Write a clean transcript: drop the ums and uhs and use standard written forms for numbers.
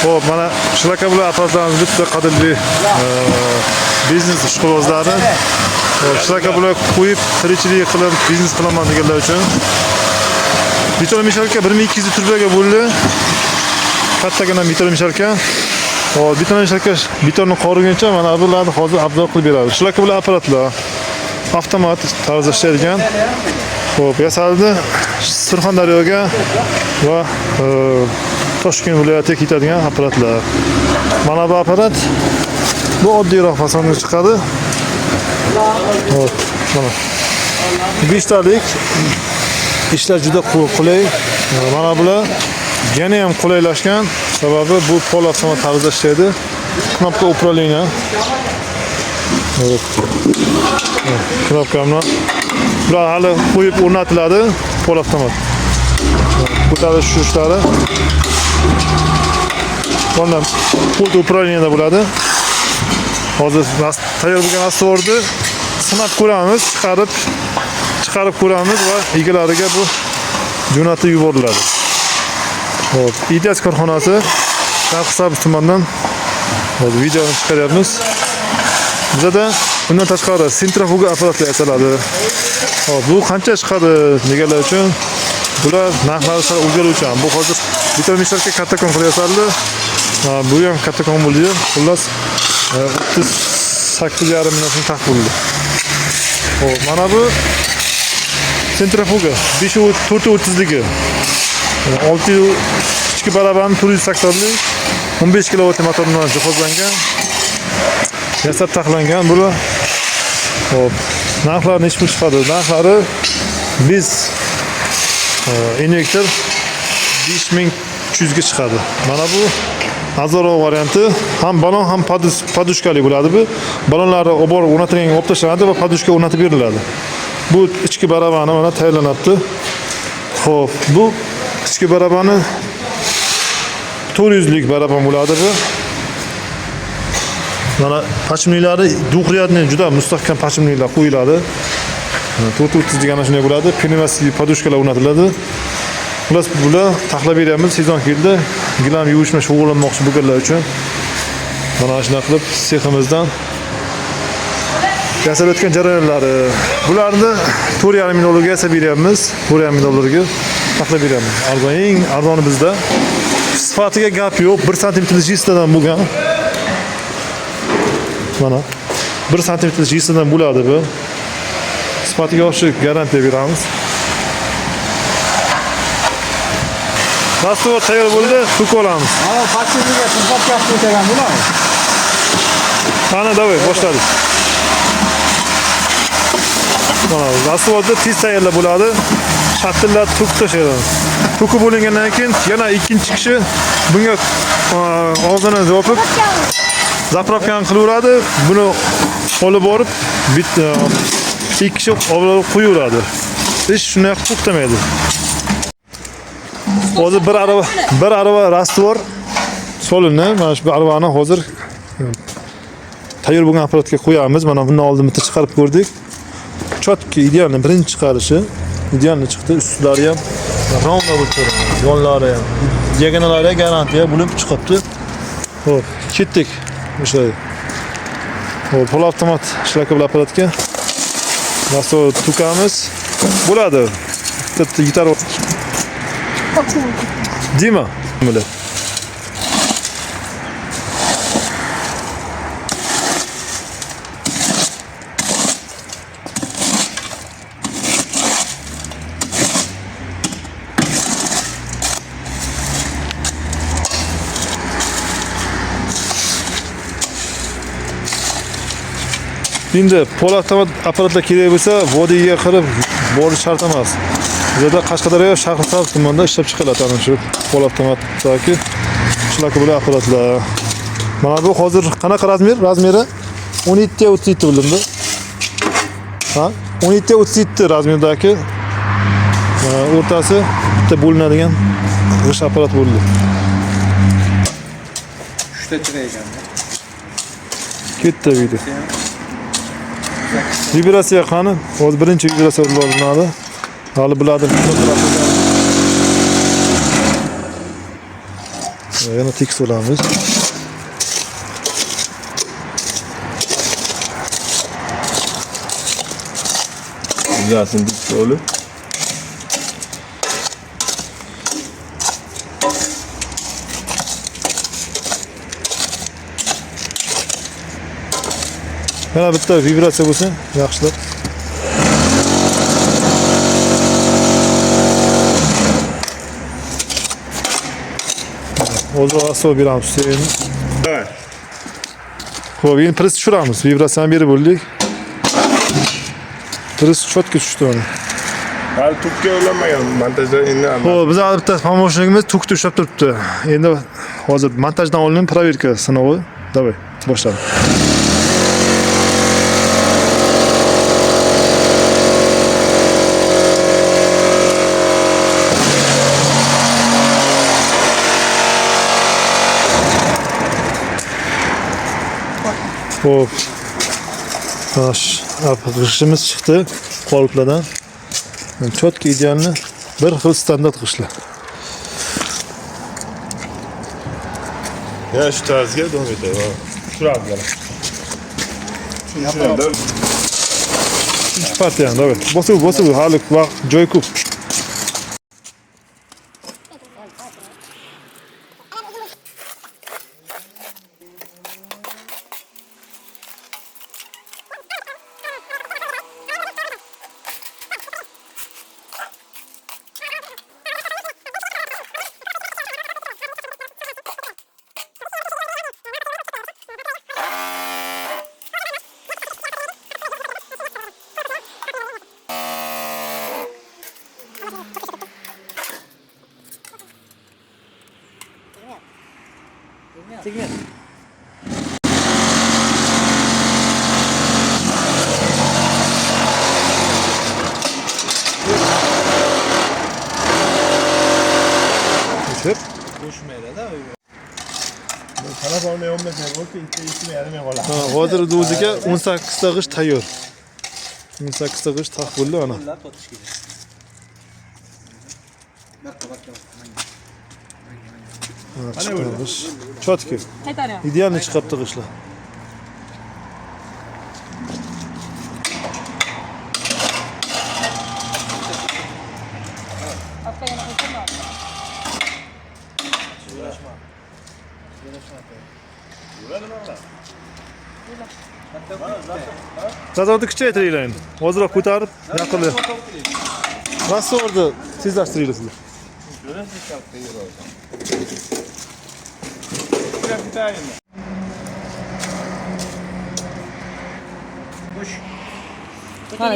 Xo'p, mana shunaqa bilan apparatlarimiz bitta qadrli biznes ishqibozlari. Shunaqa bilan qo'yib, tirikchilik qilib, biznes qilaman deganlar uchun beton mishalka 1200 turbaga bo'ldi. Kattagina beton mishalka. Hop, beton mishalka betonni qoriguncha mana bularni hozir abzor qilib beradi. Shunaqa bilan apparatlar avtomat tarzda ishlaydigan. Hop, yasaldi Surxondaryoga va Toshkent viloyatiga ketadigan apparatlar. Mana bu apparat bu oddiyroq fasonga chiqadi. Hop, mana 5 talik ishlar juda qulay. Mana bular yana ham qulaylashgan, sababi bu pol avtomat tarzda ishlaydi. Knopka upravlения. Hop. Knopka bilan bular hali qo'yib o'rnatiladi, pol avtomat. Ko'tarish ishlari. Bundan pult upravleniyaga bo'ladi. Hozir tayyor bo'lgan assorni sinab ko'ramiz, chiqarib ko'ramiz va egalariga bu jo'natib yuboriladi. Hop, IDS korxonasi Sharqsabz tumanidan hozir videoni chiqaryapmiz. Bizda bundan tashqari sentrifuga apparatlar yasaladi. Hop, bu qancha chiqadi deganlar uchun bular narxlari sal o'zgaruvchan. Bu hozir beton mishalka kattakon qilib yasaldi. Bu ham kattakon bo'ldi. Xullas 38,5 million so'm taqdim bo'ldi. Hop, mana bu sentrifuga 5-430ligi. 6 kichik barabarni 480lik 15 kW motor bilan jihozlangan. Yasab taxlangan bular. Hop, narxlari nechta chiqadi? Narxlari biz injektor 5300 ga chiqadi. Mana bu arzonroq varianti, ham balon ham podushkali bo'ladi bu. Balonlarni oborib o'rnatilgan olib tashlanadi va podushka o'rnatib beriladi. Bu ichki barabarni mana tayyorlanibdi. Xo'p, bu ichki barabarni 400 lik barabar bo'ladi bu. Mana pachimliklari duxriyatni juda mustahkam pachimliklar qo'yiladi. 430 degan shunday bo'ladi. Pnevmatik podushkalar o'rnatiladi. Xullas bular taxlab beramiz. Sezon keldi. Gilam yuvishma shug'ullanmoqchi bo'lganlar uchun mana shunday qilib seximizdan yasalayotgan jarayonlari. Bularni 4,5 ming dollarga yasab beramiz. 4,5 ming dollarga taxlab beramiz. Eng arzoni bizda. Sifatiga gap yo'q. 1 sm jistadan bo'lgan. Mana 1 sm jistadan bo'ladi bu. Sifatiga oshib garantiya beramiz. Dastur tayyor bo'ldi, tuk olamiz. Mana pachimliga tuzab qo'ygan bo'ladi. Mana davay boshladik. Mana dasturda tez tayyorlab bo'ladi. Shattillar tuk tashlaydi. Tuki bo'lingandan keyin yana ikkinchi kishi bunga og'zini yopib zapravkan qilaveradi. Buni olib borib bitta ikki kishi olib qo'yaveradi. Ish shunday to'xtamaydi. Hozir bir arava rastvor solini, mana shu aravani hozir tayyor bo'lgan apparatga qo'yamiz. Mana bundan oldin bitta chiqarib ko'rdik. Chotki idealni birinchi chiqarishi idealni chiqdi. Ustlari ham ravna bo'lib turadi. Yonlari ham, diagonallari ham garantiya bo'lib chiqibdi. Xo'p, ketdik. O'sha. Xo'p, pol avtomat shlaka bilan apparatga rastvor tukamiz. Bo'ladi. Bitta gitar Dima böyle. Endi pol avtomat apparatlar kerak bo'lsa, vodiyga qilib borish shart emas. Bizda Qashqadaryo Sharqsabz tumanida ishlab chiqiladi ana shu pol avtomatdagi shunaqa bo'lar apparatlar. Mana bu hozir qanaqa razmer? Razmeri 17-37 bo'limda. Ha? 17-37 razmerdagi o'rtasi bitta bo'linadigan g'ish apparat bo'ldi. 3 ta chiqar ekan. Ketdi video. Vibratsiya qani? Hozir birinchi vibratsiya bo'linadi. Hali biladi. Yana tekis olamiz. Güzelsin dik oğlum. Yana bitta vibratsiya bo'lsa, yaxshilab. Hozir aslo beramiz suyagini. Evet. Xo'p, endi press tushiramiz. Vibratsiyani berib bo'ldik. Press cho'tga tushdi ona. Hali tukka ulanmagan montajda endi Xo'p, biz bitta pomощникimiz tukni ushlab turibdi. Endi hozir montajdan olingan proverka sinovi. Davay, boshlaymiz. Xo'p. Tash, g'ishtimiz chiqdi qoliplardan. Cho'tka idealni bir xil standart g'ishtlar. ya şu tarzga davom etadi. Tushiramiz yana. Tushiramiz. Ikkinchi partiyani, davay. Bosib, hali vaqt, joy ko'p. Tushib. Sana olmay 15 yil bo'lsa, ikki yarim yil qoladi. Ha, hozir o'ziga 18 ta g'isht tayyor. 18 ta g'isht taq bo'ldi ana. Cho'tka. Idealni chiqibdi g'ishtlar. Zavodni kuchaytiringlar endi. Hozirroq ko'tarib, yaqinlab. Rastorni tezlashtiringlar sizlar. Mana,